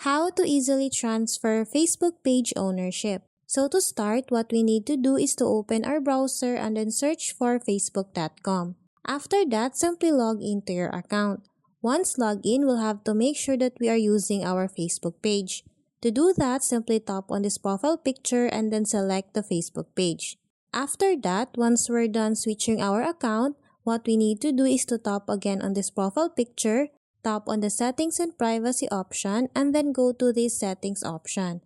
How to easily transfer Facebook page ownership. So to start, what we need to do is to open our browser and then search for facebook.com. After that, simply log into your account. Once logged in, we'll have to make sure that we are using our Facebook page. To do that, simply tap on this profile picture and then select the Facebook page. After that, once we're done switching our account, what we need to do is to tap again on this profile picture, tap on the settings and privacy option, and then go to this settings option.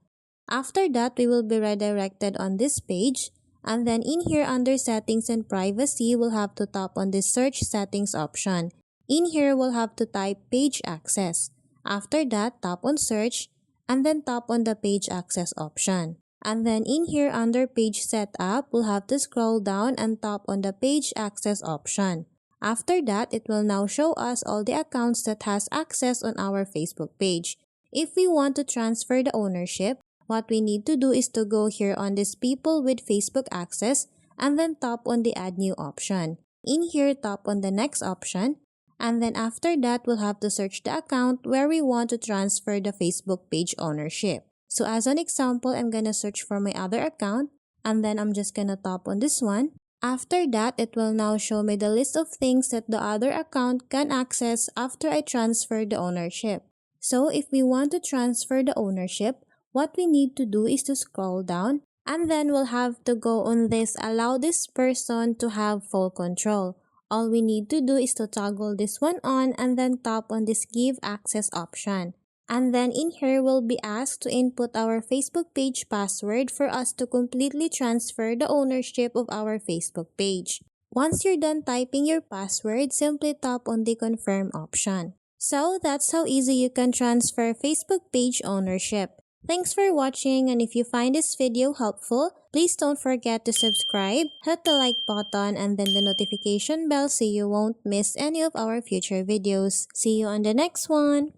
After that, we will be redirected on this page, and then in here under settings and privacy, we'll have to tap on this search settings option. In here, we'll have to type page access. After that, tap on search, and then tap on the page access option. And then in here under page setup, we'll have to scroll down and tap on the page access option. After that, it will now show us all the accounts that has access on our Facebook page. If we want to transfer the ownership, what we need to do is to go here on this people with Facebook access and then tap on the add new option. In here, tap on the next option. And then after that, we'll have to search the account where we want to transfer the Facebook page ownership. So as an example, I'm gonna search for my other account and then I'm just gonna tap on this one. After that, it will now show me the list of things that the other account can access after I transfer the ownership. So if we want to transfer the ownership, what we need to do is to scroll down and then we'll have to go on this allow this person to have full control. All we need to do is to toggle this one on and then tap on this give access option. And then in here, we'll be asked to input our Facebook page password for us to completely transfer the ownership of our Facebook page. Once you're done typing your password, simply tap on the confirm option. So that's how easy you can transfer Facebook page ownership. Thanks for watching, and if you find this video helpful, please don't forget to subscribe, hit the like button, and then the notification bell so you won't miss any of our future videos. See you on the next one!